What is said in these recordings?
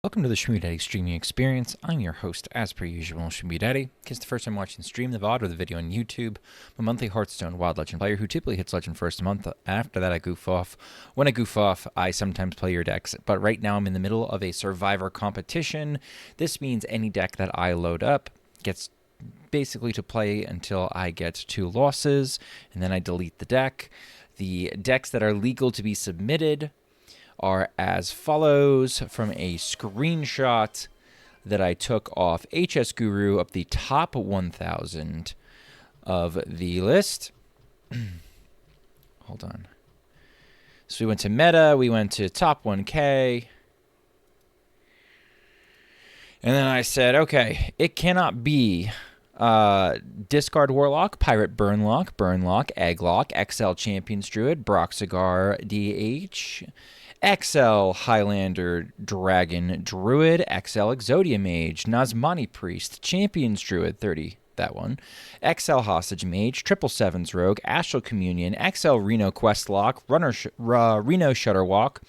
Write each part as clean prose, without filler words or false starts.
Welcome to the Schmoopydady streaming experience. I'm your host, as per usual, Schmoopydady. If it's the first time watching the stream, the VOD, or the video on YouTube, I'm a monthly Hearthstone Wild Legend player who typically hits Legend first a month. After that, I goof off. When I goof off, I sometimes play your decks, but right now I'm in the middle of a Survivor competition. This means any deck that I load up gets basically to play until I get 2 losses, and then I delete the deck. The decks that are legal to be submitted are as follows from a screenshot that I took off HSGuru of the top 1,000 of the list. Hold on. So we went to meta, we went to top 1K. And then I said, okay, it cannot be Discard Warlock, Pirate Burnlock, Egglock, XL Champions Druid, Brox DH, XL Highlander Dragon Druid, XL Exodia Mage, Nazmani Priest, Champions Druid 30, that one, XL Hostage Mage, 777's Rogue, Astral Communion, XL Reno Quest Lock, Reno Shudder Walk,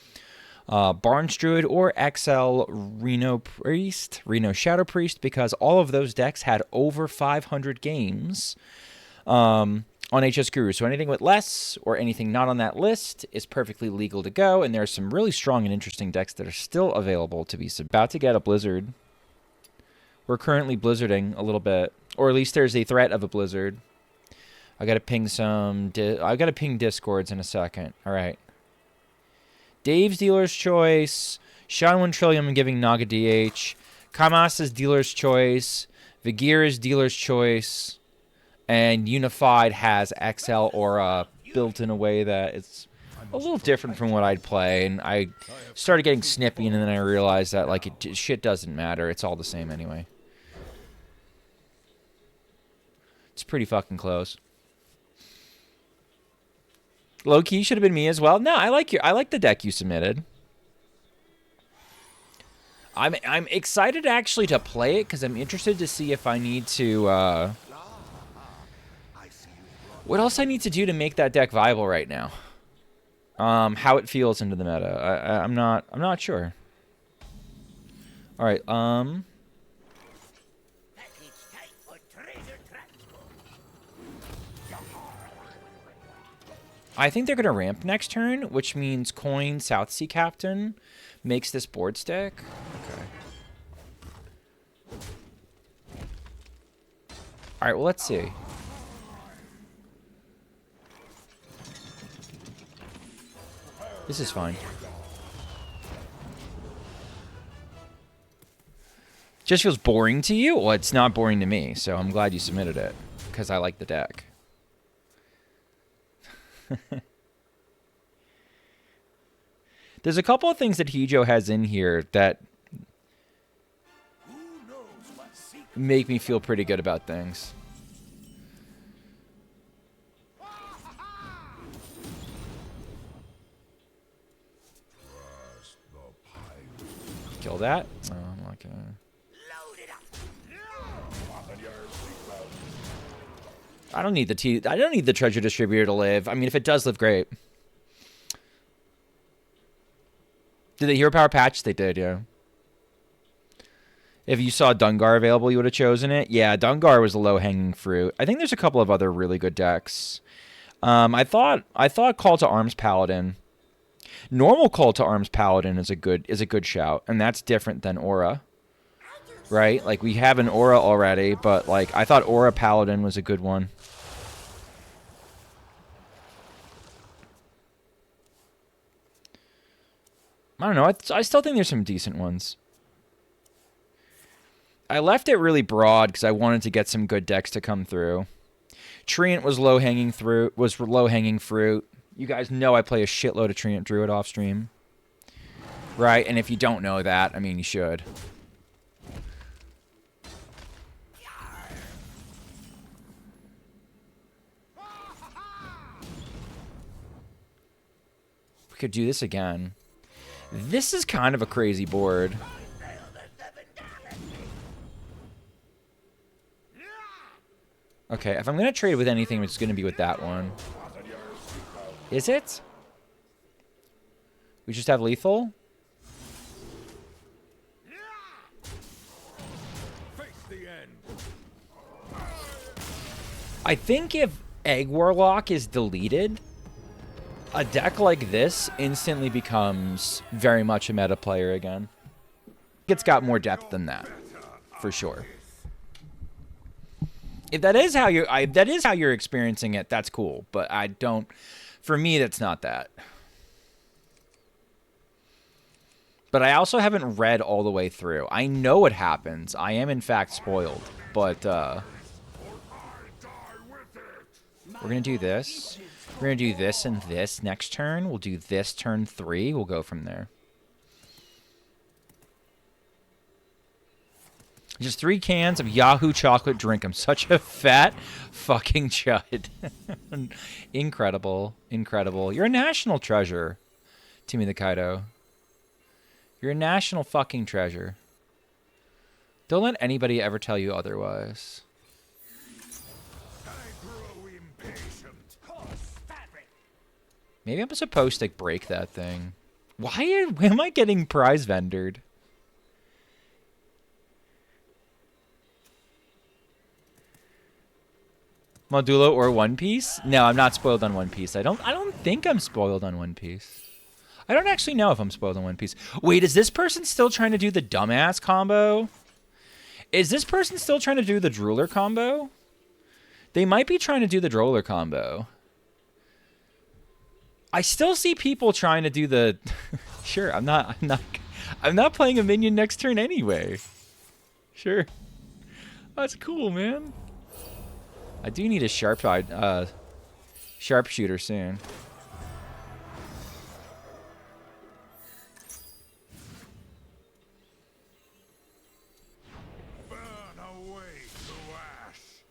Barnes Druid, or XL Reno Priest, Reno Shadow Priest, because all of those decks had over 500 games on HSGuru. So anything with less or anything not on that list is perfectly legal to go, and there are some really strong and interesting decks that are still available to be about to get a blizzard. We're currently blizzarding a little bit, or at least there's a threat of a blizzard. I gotta ping I gotta ping Discords in a second. All right. Dave's Dealer's Choice, Sean 1 Trillium giving Naga DH, Kamas's Dealer's Choice, Vigir's Dealer's Choice, and Unified has XL Aura built in a way that it's a little different from what I'd play, and I started getting snippy, and then I realized that like shit doesn't matter, it's all the same anyway. It's pretty fucking close. Low key should have been me as well. No, I like the deck you submitted. I'm excited actually to play it because I'm interested to see if I need to what else I need to do to make that deck viable right now. How it feels into the meta. I'm not sure. All right. I think they're going to ramp next turn, which means coin South Sea Captain makes this board stick. Okay. All right, well, let's see. This is fine. Just feels boring to you? Well, it's not boring to me, so I'm glad you submitted it, because I like the deck. There's a couple of things that Hijo has in here that make me feel pretty good about things. Kill that. Oh, I'm not gonna. I don't need the treasure distributor to live. I mean, if it does live, great. Did they hero power patch? They did, yeah. If you saw Dungar available, you would have chosen it. Yeah, Dungar was a low-hanging fruit. I think there's a couple of other really good decks. I thought Call to Arms Paladin. Normal Call to Arms Paladin is a good shout, and that's different than Aura. Right? Like, we have an Aura already, but like I thought Aura Paladin was a good one. I don't know. I still think there's some decent ones. I left it really broad because I wanted to get some good decks to come through. Treant was low-hanging fruit. You guys know I play a shitload of Treant Druid off stream. Right? And if you don't know that, I mean, you should. We could do this again. This is kind of a crazy board. Okay, if I'm going to trade with anything, it's going to be with that one. Is it? We just have lethal? I think if Egg Warlock is deleted, a deck like this instantly becomes very much a meta player again. It's got more depth than that, for sure. If that is how you're experiencing it, that's cool. But I don't. For me, that's not that. But I also haven't read all the way through. I know what happens. I am in fact spoiled. But we're gonna do this. We're gonna do this and this next turn. We'll do this turn 3. We'll go from there. Just 3 cans of Yahoo chocolate drink. I'm such a fat fucking chud. Incredible. Incredible. You're a national treasure, Timmy the Kaido. You're a national fucking treasure. Don't let anybody ever tell you otherwise. Maybe I'm supposed to break that thing. Why am I getting prize vendored? Modulo or One Piece? No, I'm not spoiled on One Piece. I don't think I'm spoiled on One Piece. I don't actually know if I'm spoiled on One Piece. Wait, is this person still trying to do the dumbass combo? Is this person still trying to do the drooler combo? They might be trying to do the drooler combo. I still see people trying to do the sure, I'm not playing a minion next turn anyway. Sure. That's cool, man. I do need a sharpshooter soon. Burn away to ash.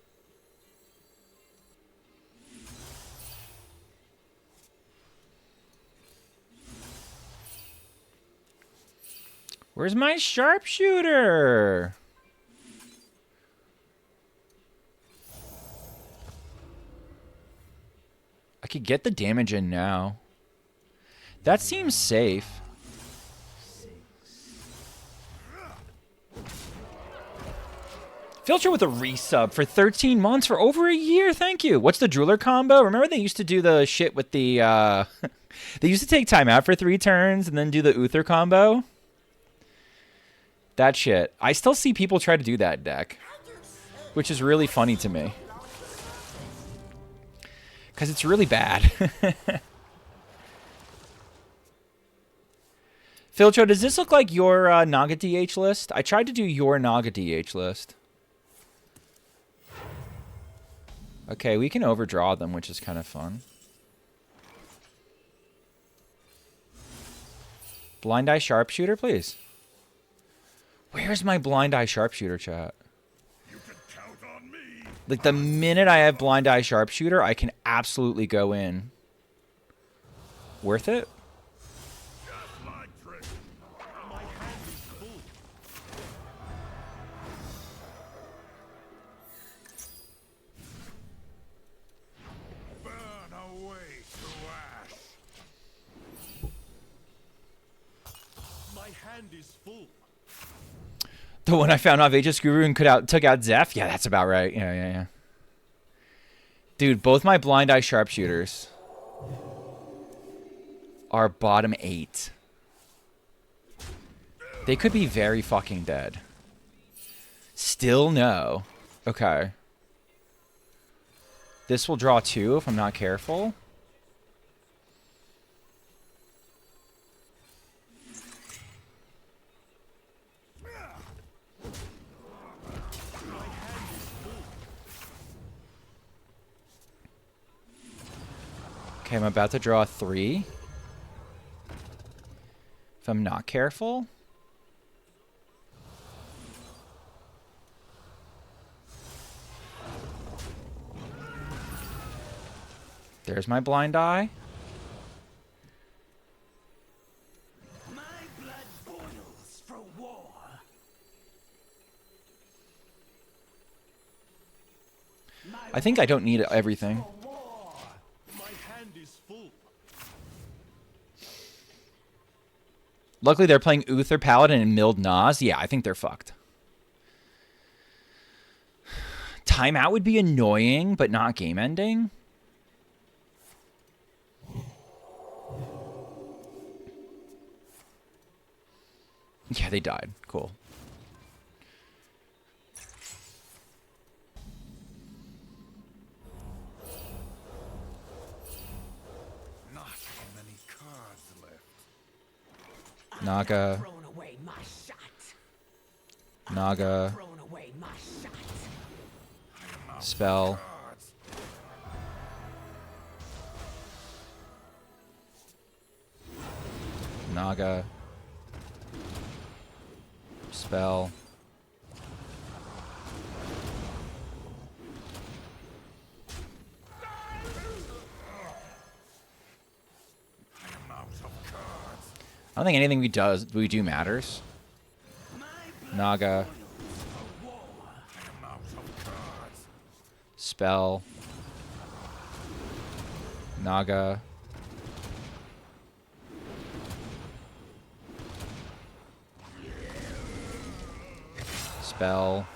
Where's my sharpshooter? I could get the damage in now. That seems safe. Filter with a resub for 13 months for over a year. Thank you. What's the drooler combo? Remember they used to do the shit with the... they used to take time out for 3 turns and then do the Uther combo? That shit. I still see people try to do that deck, which is really funny to me. Because it's really bad. Filtro, does this look like your Naga DH list? I tried to do your Naga DH list. Okay, we can overdraw them, which is kind of fun. Blind Eye Sharpshooter, please. Where's my Blind Eye Sharpshooter, chat? Like, the minute I have Blind Eye Sharpshooter, I can absolutely go in. Worth it? Burn away to ash. My hand is full. The one I found off HSGuru and took out Zeph? Yeah, that's about right. Yeah. Dude, both my Blind Eye Sharpshooters are bottom 8. They could be very fucking dead. Still no. Okay. This will draw 2 if I'm not careful. Okay, I'm about to draw 3. If I'm not careful. There's my Blind Eye. My blood boils for war. I think I don't need everything. Luckily, they're playing Uther Paladin and Milled Nas. Yeah, I think they're fucked. Timeout would be annoying, but not game ending. Yeah, they died. Cool. Not many cards left. Naga. Thrown away my shot. Naga. Thrown away my shot. Spell. Cards. Naga. Spell. I'm out of cards. I don't think anything we do matters. Naga. I'm out of cards. Spell. Naga. Spell.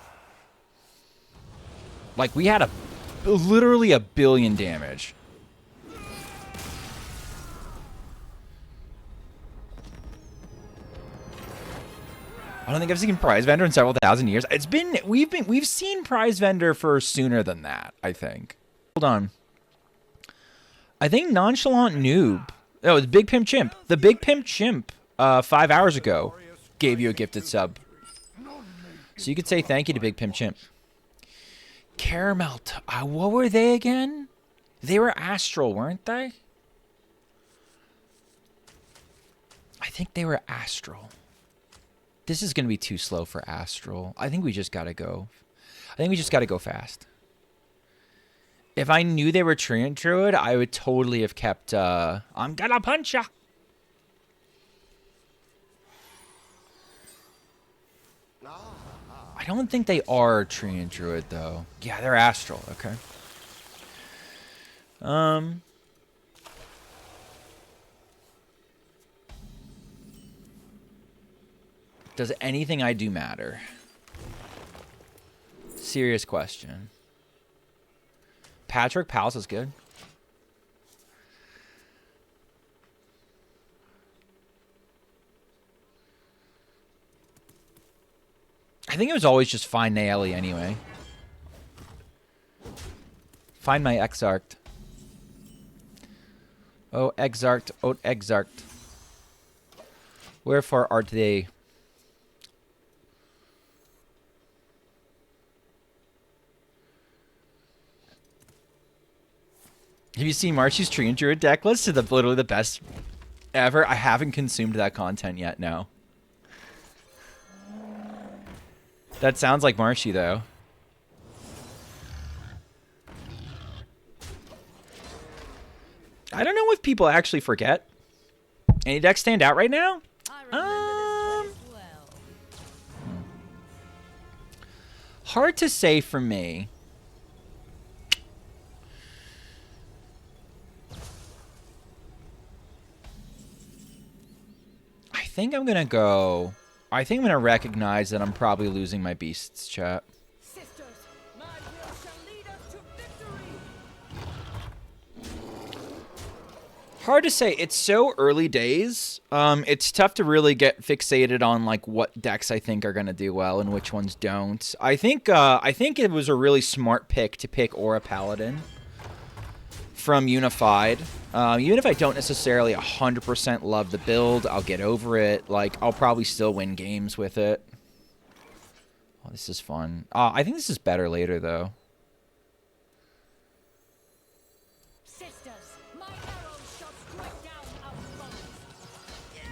Like, we had literally a billion damage. I don't think I've seen Prize Vendor in several thousand years. We've seen Prize Vendor for sooner than that, I think. Hold on. I think Nonchalant Noob. Oh, it's Big Pimp Chimp. The Big Pimp Chimp 5 hours ago gave you a gifted sub. So you could say thank you to Big Pimp Chimp. Caramel. What were they again? They were Astral, weren't they? I think they were Astral. This is going to be too slow for Astral. I think we just got to go. I think we just got to go fast. If I knew they were Treant Druid, I would totally have kept, I'm gonna punch ya! I don't think they are Treant Druid, though. Yeah, they're Astral. Okay. Does anything I do matter? Serious question. Patrick Palace is good. I think it was always just find Naeli anyway. Find my Exarch. Oh, Exarch. Oh, Exarch. Wherefore art they? Have you seen Marshy's Treant Druid deck list? It's literally the best ever. I haven't consumed that content yet, no. That sounds like Marshy, though. I don't know if people actually forget. Any decks stand out right now? Hard to say for me. I think I'm going to go... I think I'm going to recognize that I'm probably losing my beasts, chat. Sisters, my will shall lead us to victory. Hard to say. It's so early days. It's tough to really get fixated on like what decks I think are going to do well and which ones don't. I think it was a really smart pick to pick Aura Paladin from Unified. Even if I don't necessarily 100% love the build, I'll get over it. Like, I'll probably still win games with it. Oh, this is fun. I think this is better later, though. Sisters, my arrows shall strike down our foes. Here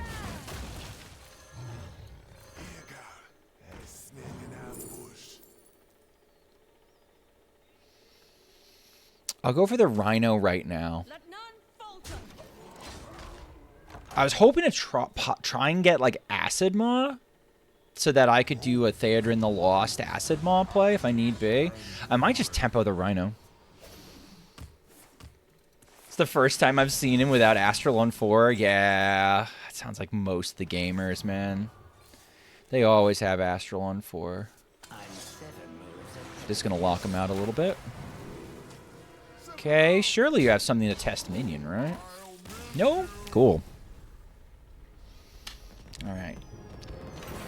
go. A snake in ambush. I'll go for the Rhino right now. Let none falter. I was hoping to try and get, like, Acid Maw so that I could do a Theodrin the Lost Acid Maw play if I need be. I might just tempo the Rhino. It's the first time I've seen him without Astral on 4. Yeah, that sounds like most of the gamers, man. They always have Astral on 4. I'm 7 moves Just gonna lock him out a little bit. Okay, surely you have something to test minion, right? No? Cool. Alright.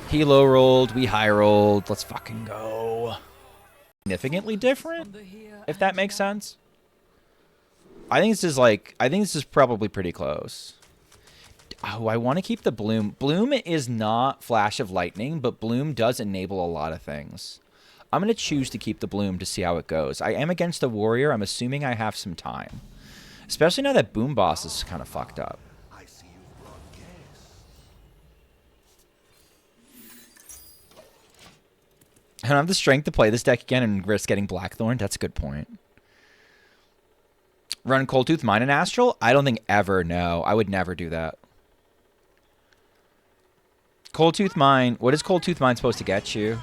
He low rolled, we high rolled. Let's fucking go. Significantly different, if that makes sense. I think this is probably pretty close. Oh, I want to keep the Bloom. Bloom is not Flash of Lightning, but Bloom does enable a lot of things. I'm going to choose to keep the Bloom to see how it goes. I am against the Warrior. I'm assuming I have some time. Especially now that Boom Boss is kind of fucked up. I see you've brought guests. I don't have the strength to play this deck again and risk getting Blackthorn. That's a good point. Run Cold Tooth Mine and Astral? I don't think ever, no. I would never do that. Cold Tooth Mine. What is Cold Tooth Mine supposed to get you?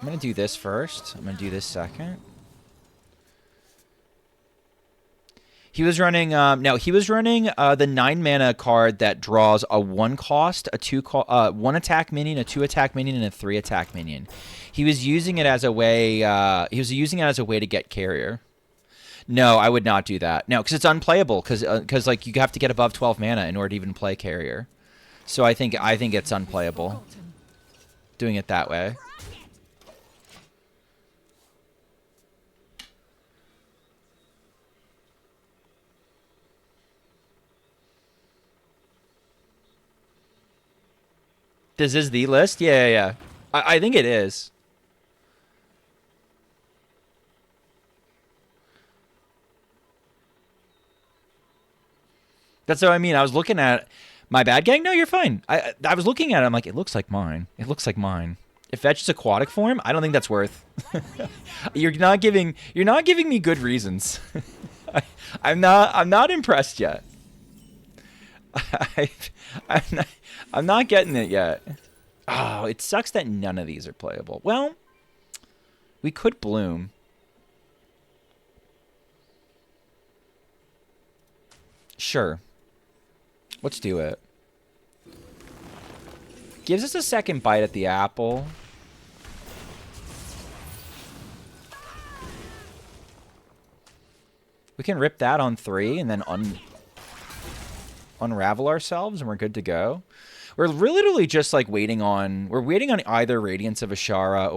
I'm going to do this first. I'm going to do this second. He was running, he was running the 9 mana card that draws a 1 cost, a 2 1 attack minion, a 2 attack minion, and a 3 attack minion. He was using it as a way, to get carrier. No, I would not do that. No, because it's unplayable, because like you have to get above 12 mana in order to even play carrier. So I think it's unplayable doing it that way. This is the list? Yeah. I think it is. That's what I mean. I was looking at my bad gang. No, you're fine. I was looking at it. I'm like, it looks like mine. It looks like mine. If that's just aquatic form, I don't think that's worth. You're not giving me good reasons. I'm not impressed yet. I'm not getting it yet. Oh, it sucks that none of these are playable. Well, we could Bloom. Sure. Let's do it. Gives us a second bite at the apple. We can rip that on 3 and then unravel ourselves and we're good to go. We're literally just like waiting on either Radiance of Ashara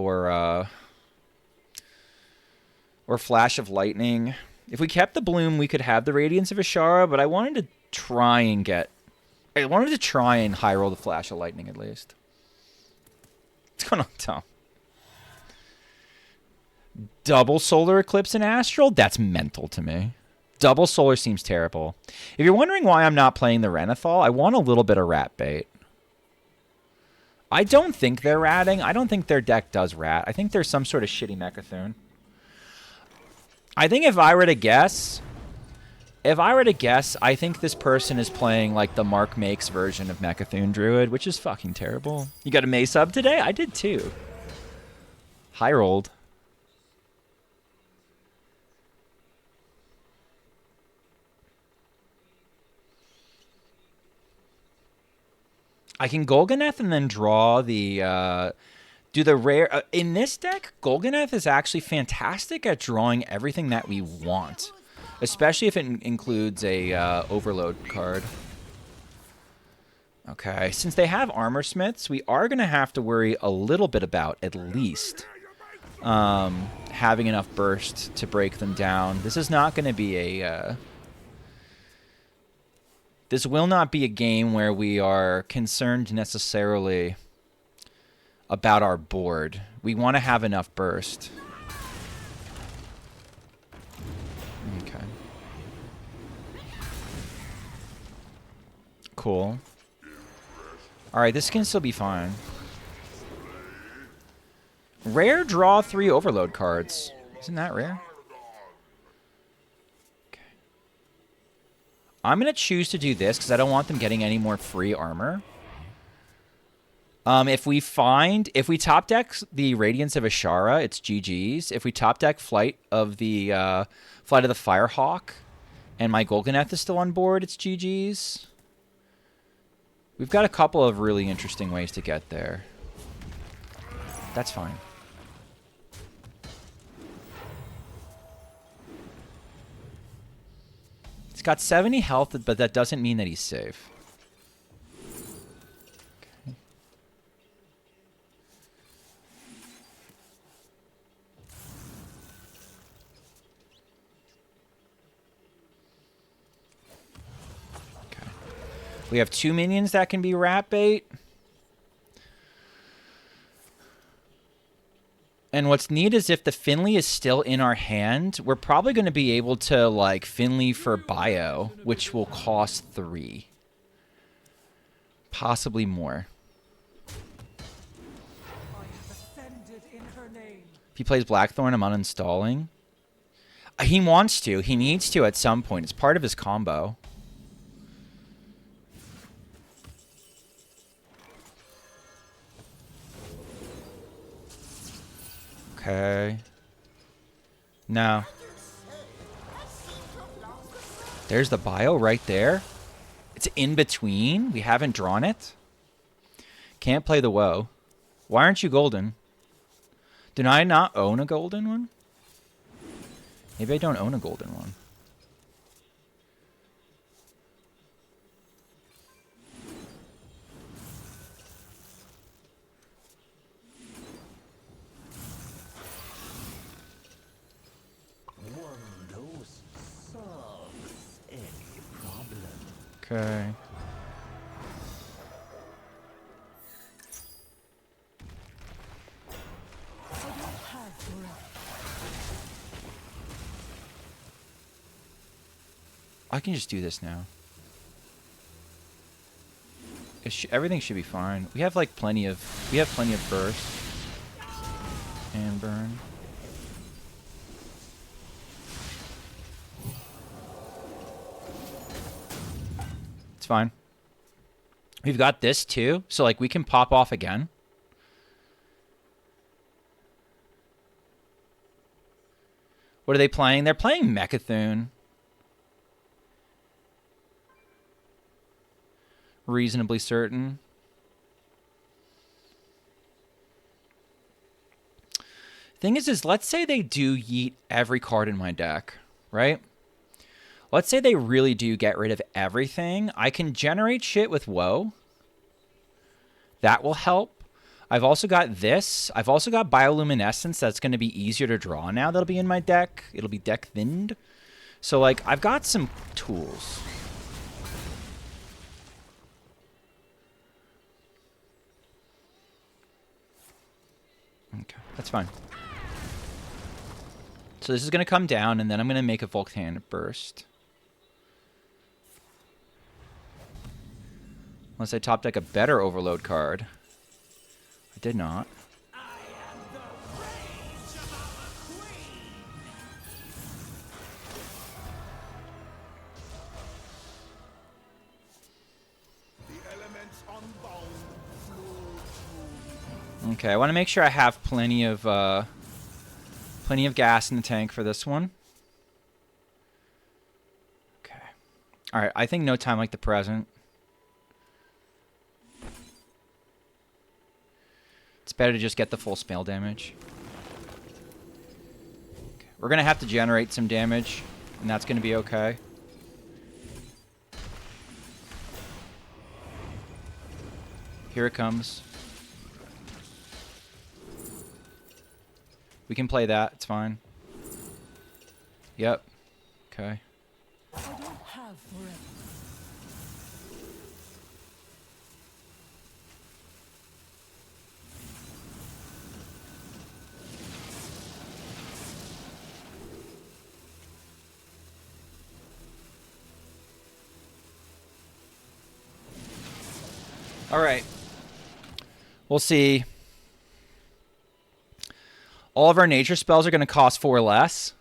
or Flash of Lightning. If we kept the Bloom, we could have the Radiance of Ashara, but I wanted to try and high roll the Flash of Lightning at least. What's going on, Tom? Double Solar Eclipse and Astral? That's mental to me. Double Solar seems terrible. If you're wondering why I'm not playing the Renathal, I want a little bit of rat bait. I don't think they're ratting. I don't think their deck does rat. I think there's some sort of shitty Mechathoon. I think if I were to guess, I think this person is playing like the Mark Makes version of Mechathoon Druid, which is fucking terrible. You got a May sub today? I did too. High rolled. I can Golganeth and then draw the, do the rare... in this deck, Golganeth is actually fantastic at drawing everything that we want. Especially if it includes a Overload card. Okay, since they have Armor Smiths, we are going to have to worry a little bit about, at least, having enough burst to break them down. This is not going to be a... This will not be a game where we are concerned necessarily about our board. We want to have enough burst. Okay. Cool. Alright, this can still be fine. Rare draw 3 Overload cards. Isn't that rare? I'm going to choose to do this because I don't want them getting any more free armor. If we top deck the Radiance of Ashara, it's GG's. If we top deck Flight of the Firehawk and my Golganeth is still on board, it's GG's. We've got a couple of really interesting ways to get there. That's fine. He's got 70 health, but that doesn't mean that he's safe. Okay. Okay. We have 2 minions that can be rat bait. And what's neat is if the Finley is still in our hand, we're probably going to be able to, like, Finley for bio, which will cost 3. Possibly more. If he plays Blackthorn, I'm uninstalling. He wants to. He needs to at some point. It's part of his combo. Okay. No. There's the bio right there. It's in between. We haven't drawn it. Can't play the woe. Why aren't you golden? Did I not own a golden one? Maybe I don't own a golden one. Okay. I can just do this now. Everything should be fine. We have like plenty of burst and burn. It's fine. We've got this too, so like we can pop off again. What are they playing? They're playing Mechathoon. Reasonably certain. Thing is let's say they do yeet every card in my deck, right? Let's say they really do get rid of everything. I can generate shit with Woe. That will help. I've also got this. I've also got Bioluminescence that's going to be easier to draw now. That'll be in my deck. It'll be deck thinned. So, like, I've got some tools. Okay, that's fine. So this is going to come down, and then I'm going to make a Volcanic Burst. Unless I top deck a better Overload card. I did not. Okay, I want to make sure I have plenty of gas in the tank for this one. Okay. All right, I think no time like the present. It's better to just get the full spell damage. Okay. We're going to have to generate some damage, and that's going to be okay. Here it comes. We can play that. It's fine. Yep. Okay. I don't have forever. All right. We'll see. All of our nature spells are going to cost 4 less.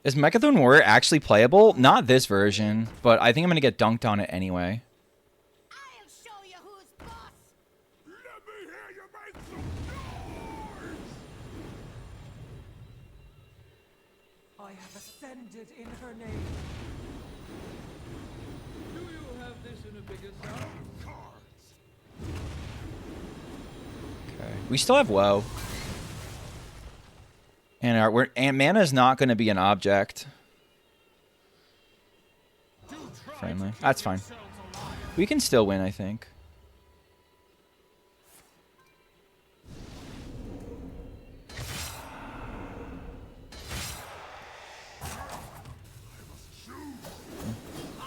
Is Mechathoon Warrior actually playable? Not this version, but I think I'm going to get dunked on it anyway. I'll show you who's boss. Let me hear you make some noise! I have ascended in her name. Do you have this in a bigger size? Okay. We still have woe. And mana is not going to be an object. Friendly. That's fine. We can still win, I think.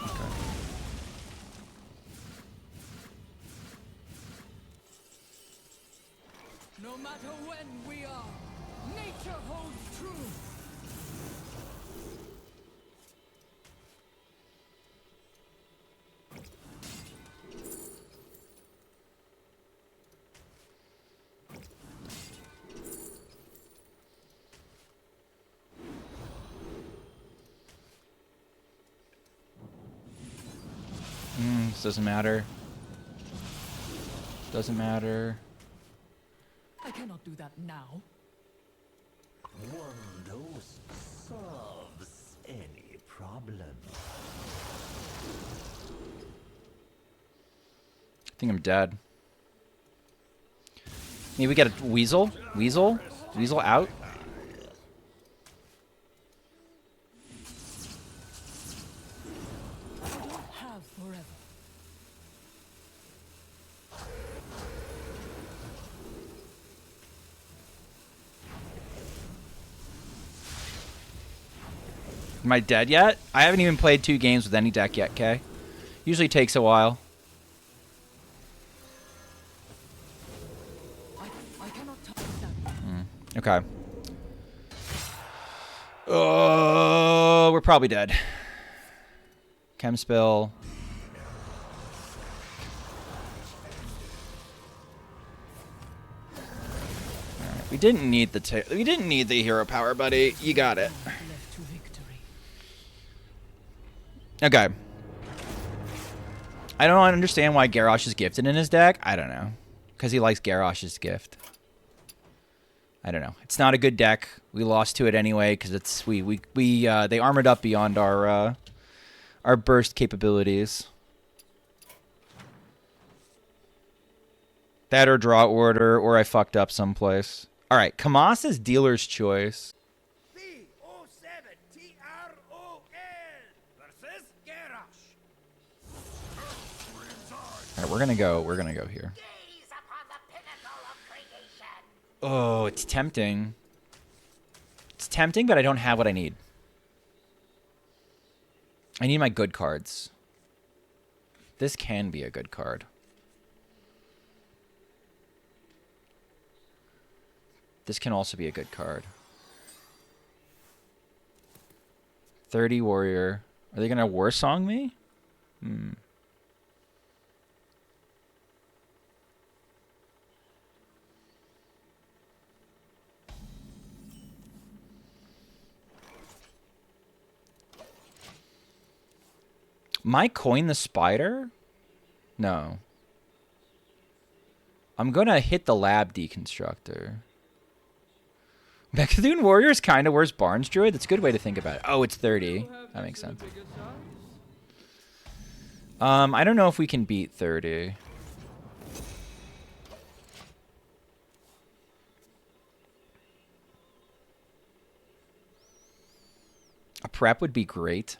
Okay. No matter when we are, nature holds true. This doesn't matter. Doesn't matter. I cannot do that now. One dose solves any problem. I think I'm dead. Maybe we get a weasel? Weasel? Weasel out? I don't have forever. Am I dead yet? I haven't even played 2 games with any deck yet, Kay. Usually takes a while. I cannot touch that. Okay. Oh, we're probably dead. Chem spill. Alright, we didn't need the hero power, buddy. You got it. Left to victory. Okay. I don't understand why Garrosh is gifted in his deck. I don't know. Because he likes Garrosh's gift. I don't know. It's not a good deck. We lost to it anyway because it's they armored up beyond our burst capabilities. That or draw order, or I fucked up someplace. All right, Kamas' dealer's choice. B07 TROL versus Garrosh. All right, we're gonna go here. Gaze upon the pinnacle of creation. Oh, it's tempting. It's tempting, but I don't have what I need. I need my good cards. This can be a good card. This can also be a good card. 30 warrior. Are they gonna war song me? Might coin the spider? No. I'm gonna hit the lab deconstructor. Mechathoon warrior is kind of worse Barnes Druid. That's a good way to think about it. Oh, it's 30. That makes sense. I don't know if we can beat 30. A prep would be great.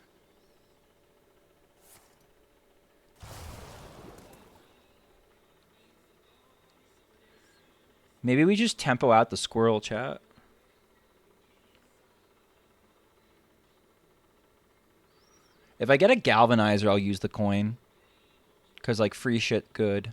Maybe we just tempo out the squirrel chat. If I get a galvanizer, I'll use the coin. Because, like, free shit good.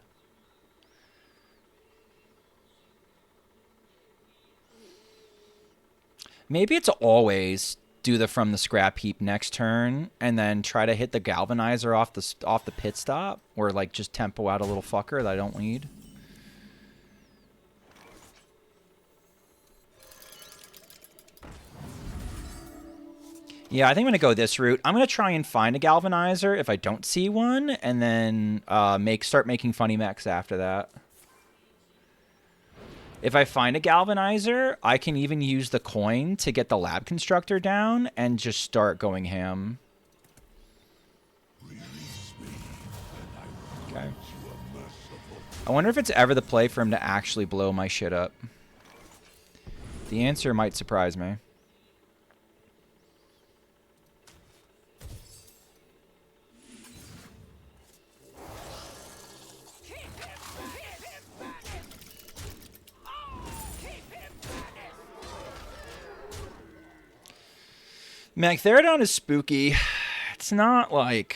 Maybe it's always do the from the scrap heap next turn and then try to hit the galvanizer off the pit stop. Or, like, just tempo out a little fucker that I don't need. Yeah, I think I'm going to go this route. I'm going to try and find a galvanizer if I don't see one, and then start making funny mechs after that. If I find a galvanizer, I can even use the coin to get the lab constructor down and just start going ham. Okay. I wonder if it's ever the play for him to actually blow my shit up. The answer might surprise me. Mechathoon is spooky. It's not like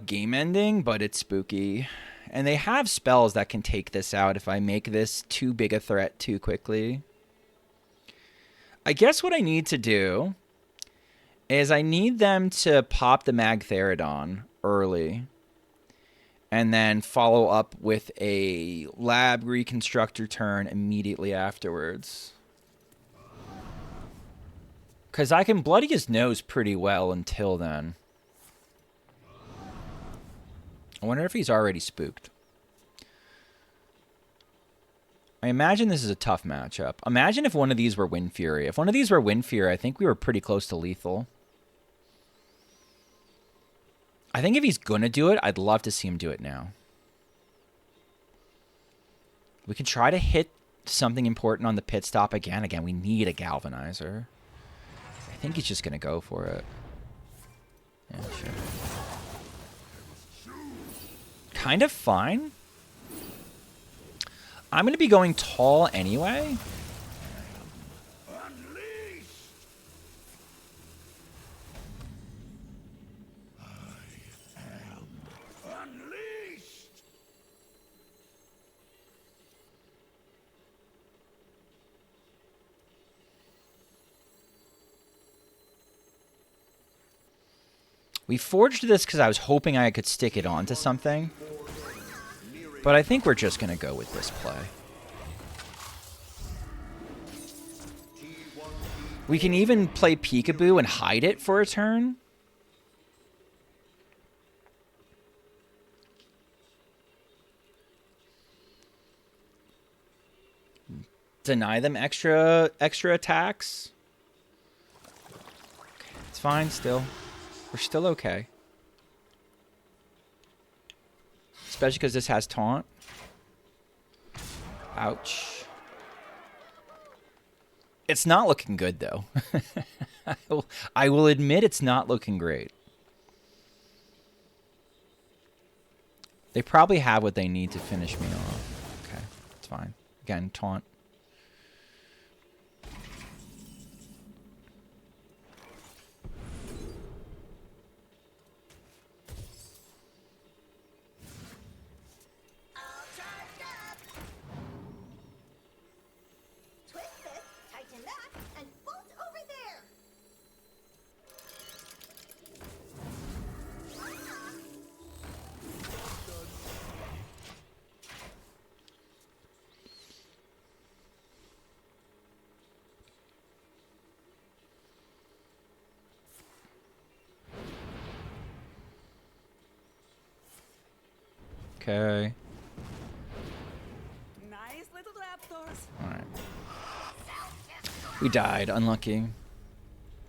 game ending, but it's spooky. And they have spells that can take this out if I make this too big a threat too quickly. I guess what I need to do is I need them to pop the Mechathoon early and then follow up with a lab reconstructor turn immediately afterwards. Because I can bloody his nose pretty well until then. I wonder if he's already spooked. I imagine this is a tough matchup. Imagine if one of these were Wind Fury. If one of these were Wind Fury, I think we were pretty close to lethal. I think if he's going to do it, I'd love to see him do it now. We can try to hit something important on the pit stop again. Again, we need a Galvanizer. I think he's just going to go for it. Yeah, sure. Kind of fine. I'm going to be going tall anyway. We forged this because I was hoping I could stick it onto something. But I think we're just going to go with this play. We can even play peekaboo and hide it for a turn. Deny them extra attacks. Okay, it's fine still. We're still okay. Especially because this has taunt. Ouch. It's not looking good, though. I will admit it's not looking great. They probably have what they need to finish me off. Okay, it's fine. Again, taunt. Okay. Nice little raptors. Alright. We died. Unlucky.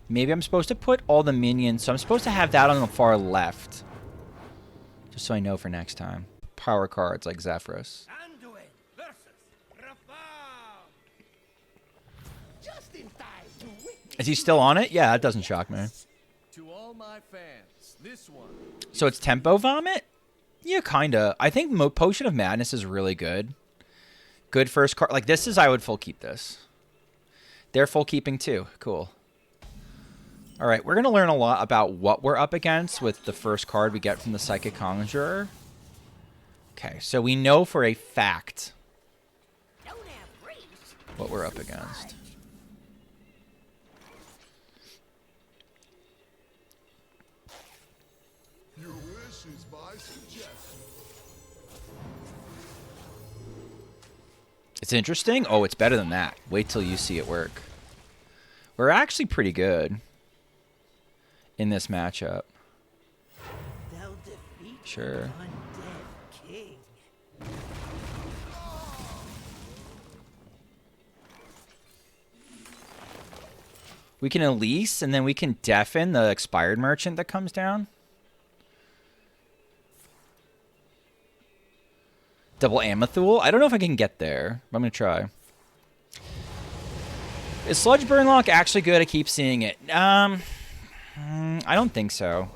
Maybe I'm supposed to put all the minions. So I'm supposed to have that on the far left. Just so I know for next time. Power cards like Zephrys. Anduin versus Rafal. Just in time to witness. Is he still on it? Yeah, that doesn't shock me. To all my fans, this one. So it's Tempo Vomit? Yeah, kinda. I think Potion of Madness is really good. Good first card. Like, this is, I would full keep this. They're full keeping too. Cool. All right, we're going to learn a lot about what we're up against with the first card we get from the Psychic Conjurer. Okay, so we know for a fact what we're up against. Your wish is my suggestion. It's interesting. Oh, it's better than that. Wait till you see it work. We're actually pretty good in this matchup. They'll defeat Sure. the undead king. We can Elise, and then we can deafen the expired merchant that comes down. Double Amethyl? I don't know if I can get there, but I'm going to try. Is Sludge Burnlock actually good? I keep seeing it. I don't think so.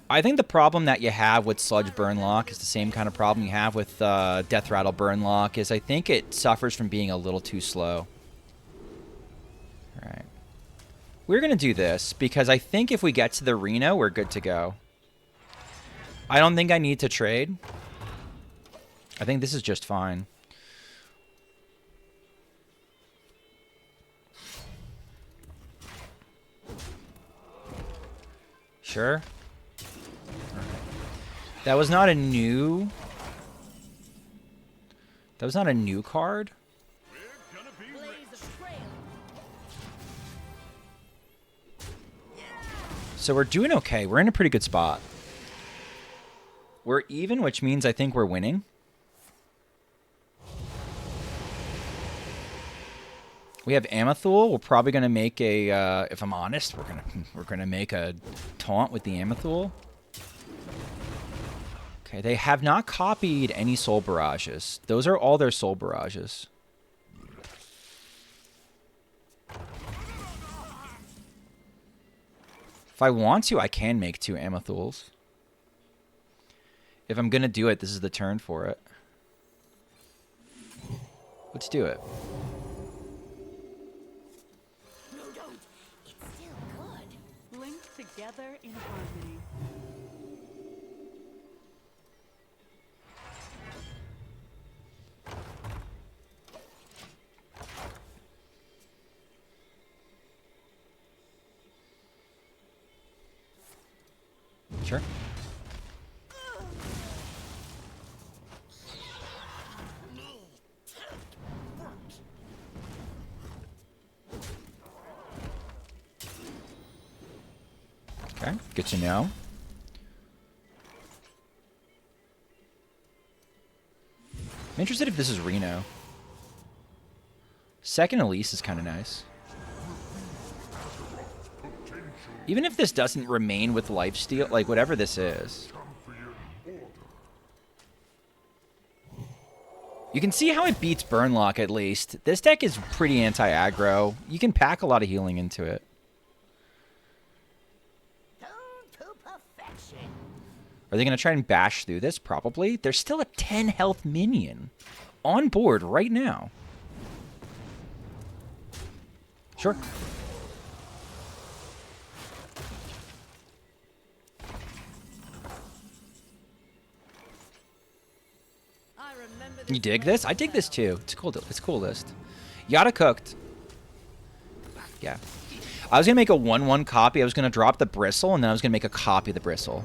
I think the problem that you have with Sludge Burnlock is the same kind of problem you have with Death Rattle Burnlock, is I think it suffers from being a little too slow. Alright. We're going to do this, because I think if we get to the Reno, we're good to go. I don't think I need to trade. I think this is just fine. Sure. That was not a new... That was not a new card? So we're doing okay. We're in a pretty good spot. We're even, which means I think we're winning. We have Amethyl. We're probably gonna make a. If I'm honest, we're gonna make a taunt with the Amethyl. Okay, they have not copied any Soul Barrages. Those are all their Soul Barrages. If I want to, I can make 2 Amethyls. If I'm gonna do it, this is the turn for it. Let's do it. No, don't. It's still good. Linked together in harmony. Sure. Okay, good to know. I'm interested if this is Reno. Second Elise is kind of nice. Even if this doesn't remain with lifesteal, like whatever this is. You can see how it beats Burnlock at least. This deck is pretty anti-aggro. You can pack a lot of healing into it. Are they going to try and bash through this? Probably. There's still a 10 health minion on board right now. Sure. You dig this? I dig this too. It's cool. It's a cool list. Yada cooked. Yeah. I was going to make a 1/1 copy. I was going to drop the Bristle, and then I was going to make a copy of the Bristle.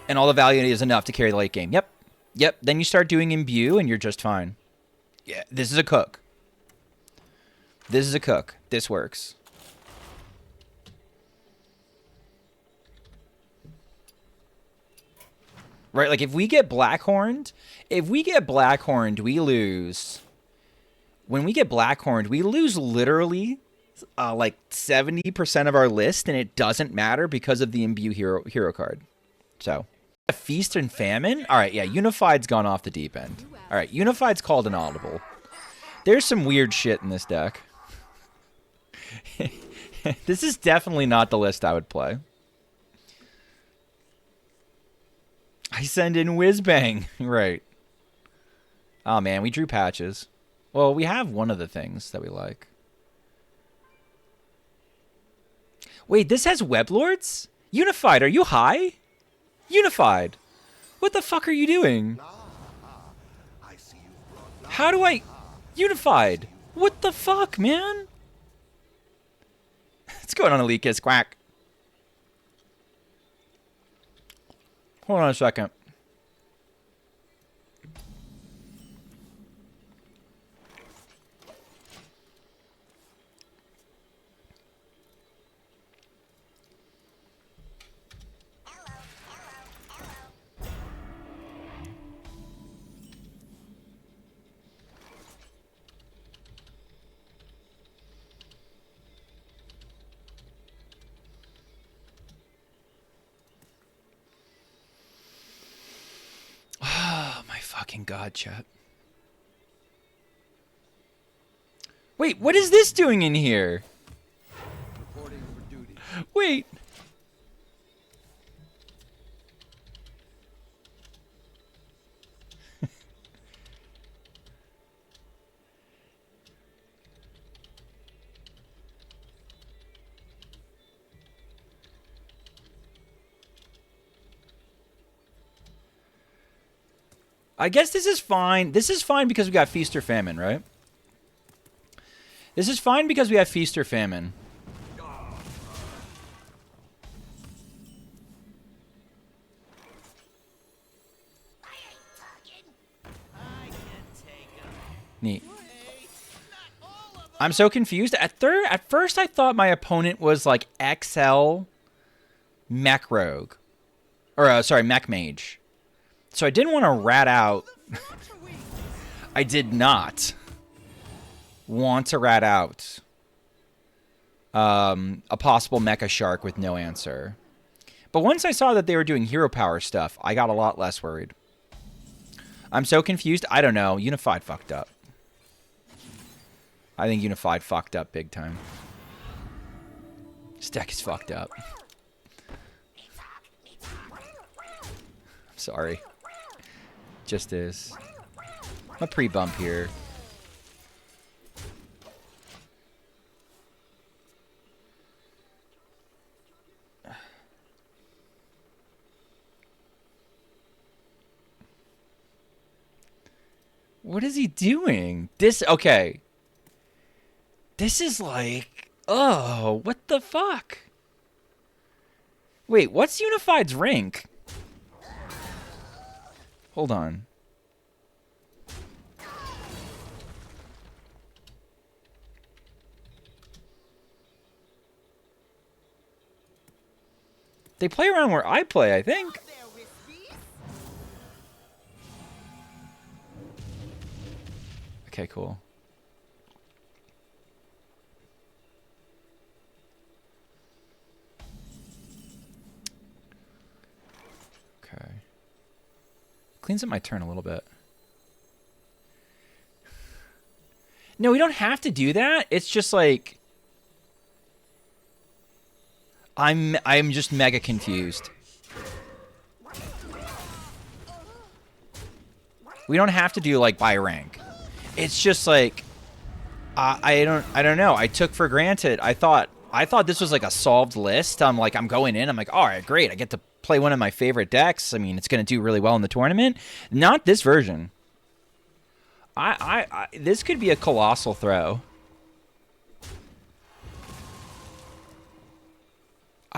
And all the value is enough to carry the late game. Yep. Yep. Then you start doing Imbue, and you're just fine. Yeah, this is a cook. This is a cook. This works. Right, like if we get Blackhorned, we lose. When we get Blackhorned, we lose literally like 70% of our list, and it doesn't matter because of the Imbue hero card. So, Feast and Famine? Alright, yeah, Unified's gone off the deep end. Alright, Unified's called an audible. There's some weird shit in this deck. This is definitely not the list I would play. I send in Whizbang. Right. Oh, man, we drew patches. Well, we have one of the things that we like. Wait, this has Weblords? Unified, are you high? Unified. What the fuck are you doing? How do I... Unified. What the fuck, man? What's going on, Elikas? Quack. Hold on a second. Thank God, chat. Wait, what is this doing in here? Reporting for duty. Wait. I guess this is fine. This is fine because we got Feast or Famine, right? This is fine because we have Feast or Famine. Neat. I'm so confused. At first I thought my opponent was like XL Mech Rogue. Or, sorry, Mech Mage. So I didn't want to rat out... I did not want to rat out a possible Mecha Shark with no answer. But once I saw that they were doing hero power stuff, I got a lot less worried. I'm so confused. I don't know. Unified fucked up. I think Unified fucked up big time. This deck is fucked up. I'm sorry. Just is. A pre-bump here. What is he doing? This, okay. This is like, oh, what the fuck? Wait, what's Unified's rank? Hold on. They play around where I play, I think. Okay, cool. Okay. Cleans up my turn a little bit. No, we don't have to do that. It's just like... I'm just mega confused. We don't have to do like by rank. It's just like I don't know. I took for granted. I thought this was like a solved list. I'm going in. I'm like, all right, great. I get to play one of my favorite decks. I mean, it's going to do really well in the tournament. Not this version. This could be a colossal throw.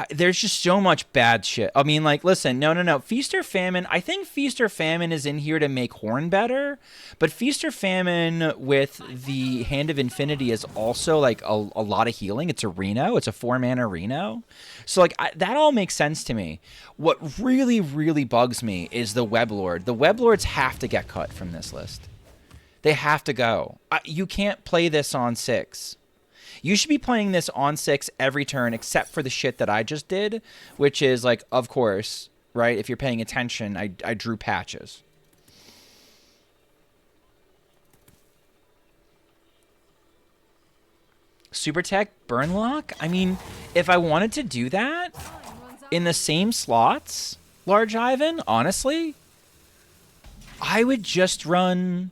There's just so much bad shit. I mean, like, listen, no. Feast or Famine, I think Feast or Famine is in here to make Horn better, but Feast or Famine with the Hand of Infinity is also, like, a lot of healing. It's a Reno. It's a 4-mana Reno. So, like, that all makes sense to me. What really, really bugs me is the Weblord. The Weblords have to get cut from this list. They have to go. You can't play this on 6. You should be playing this on 6 every turn except for the shit that I just did, which is, like, of course, right? If you're paying attention, I drew patches. Super Tech Burnlock? I mean, if I wanted to do that in the same slots, Large Ivan, honestly, I would just run...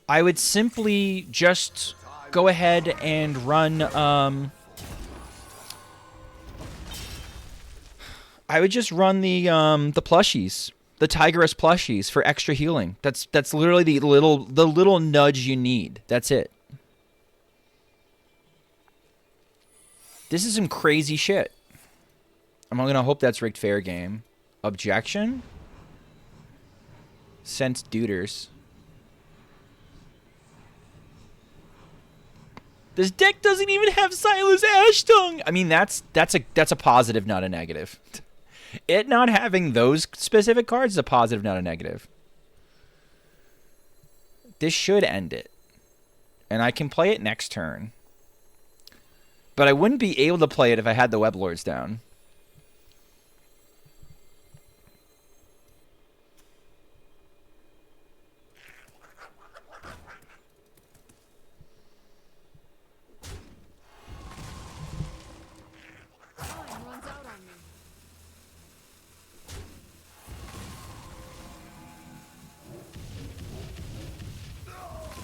I would simply just... go ahead and run, I would just run the plushies, the Tigeress plushies for extra healing. That's literally the little nudge you need. That's it. This is some crazy shit. I'm gonna hope that's rigged fair game. Objection? Sense duders. This deck doesn't even have Silas Ashtongue. I mean, that's a positive, not a negative. It not having those specific cards is a positive, not a negative. This should end it. And I can play it next turn. But I wouldn't be able to play it if I had the Weblords down.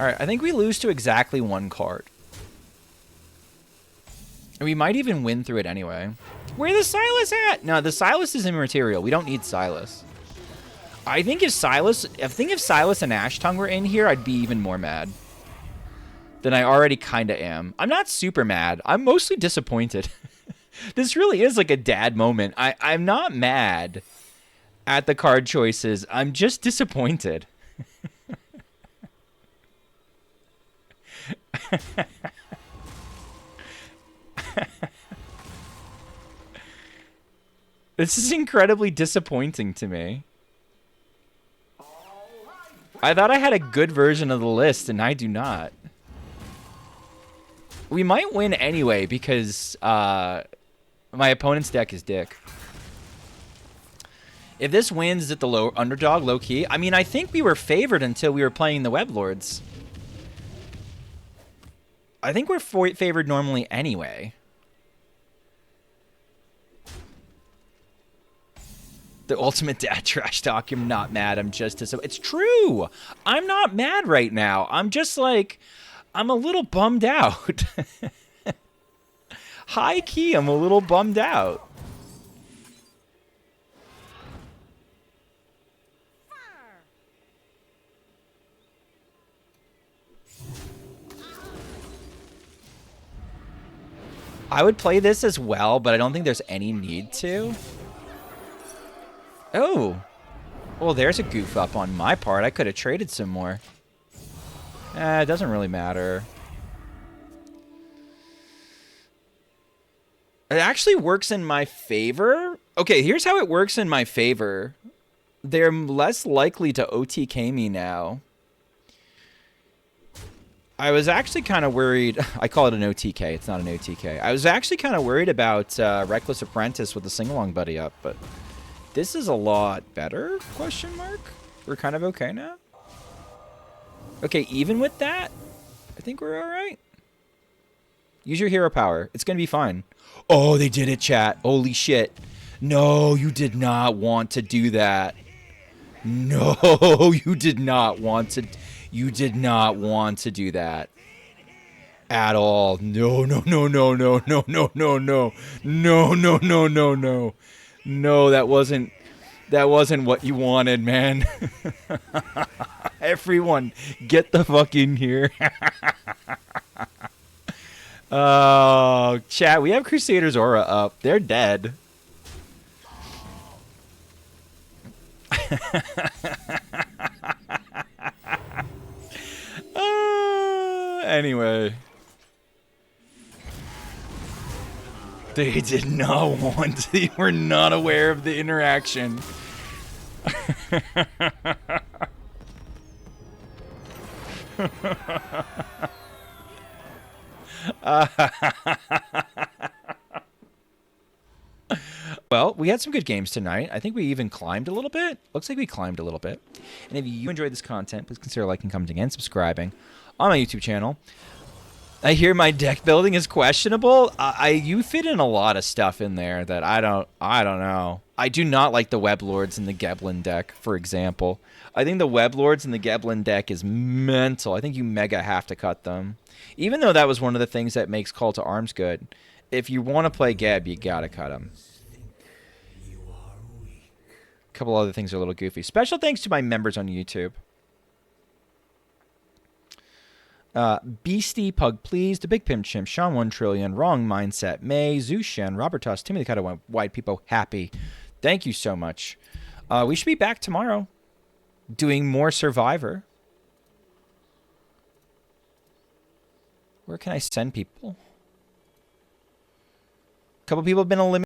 Alright, I think we lose to exactly one card. And we might even win through it anyway. Where the Silas at? No, the Silas is immaterial. We don't need Silas. I think if Silas and Ash Tongue were in here, I'd be even more mad than I already kind of am. I'm not super mad. I'm mostly disappointed. This really is like a dad moment. I'm not mad at the card choices. I'm just disappointed. This is incredibly disappointing to me. I thought I had a good version of the list, and I do not. We might win anyway, because my opponent's deck is dick. If this wins at the low underdog, low-key, I mean, I think we were favored until we were playing the Web Lords. I think we're favored normally anyway. The ultimate dad trash talk. I'm not mad. I'm just it's true. I'm not mad right now. I'm just like, I'm a little bummed out. High key, I'm a little bummed out. I would play this as well, but I don't think there's any need to. Oh. Well, there's a goof up on my part. I could have traded some more. It doesn't really matter. It actually works in my favor. Okay, here's how it works in my favor. They're less likely to OTK me now. I was actually kind of worried. I call it an OTK. It's not an OTK. I was actually kind of worried about Reckless Apprentice with the sing-along buddy up, but this is a lot better, question mark? We're kind of okay now? Okay, even with that, I think we're all right. Use your hero power. It's going to be fine. Oh, they did it, chat. Holy shit. No, you did not want to do that. No, you did not want to. You did not want to do that. At all. No, no, no, no, no, no, no, no, no. No, no, no, no, no. No, that wasn't what you wanted, man. Everyone, get the fuck in here. Oh, chat, we have Crusader's Aura up. They're dead. Anyway. They did not want to. They were not aware of the interaction. Well, we had some good games tonight. I think we even climbed a little bit. Looks like we climbed a little bit. And if you enjoyed this content, please consider liking, commenting, and subscribing on my YouTube channel. I hear my deck building is questionable. You fit in a lot of stuff in there that I don't know. I do not like the Web Lords in the Geblin deck, for example. I think the Web Lords in the Geblin deck is mental. I think you mega have to cut them. Even though that was one of the things that makes Call to Arms good. If you want to play Geb, you gotta cut them. A couple other things are a little goofy. Special thanks to my members on YouTube. Beastie, Pug Please, The Big Pimp Chimp, Sean 1 Trillion, Wrong Mindset, May, Zushen, Robert Tuss, Timmy the Kind of White People, Happy. Thank you so much. We should be back tomorrow doing more Survivor. Where can I send people? A couple people have been eliminated.